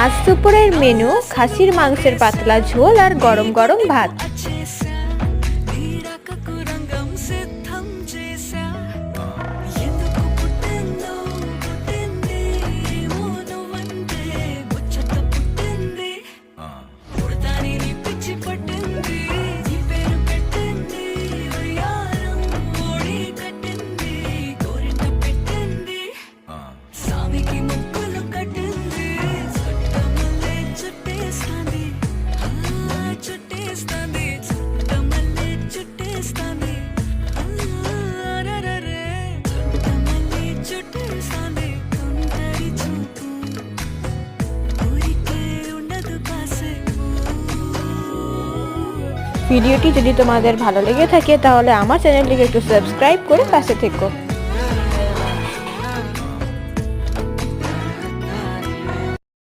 আজ দুপুরের মেনু খাসির মাংসের পাতলা ঝোল আর গরম গরম ভাত। ভিডিওটি যদি তোমাদের ভালো লেগে থাকে তাহলে আমার চ্যানেলটিকে একটু সাবস্ক্রাইব করে পাশে থেকো।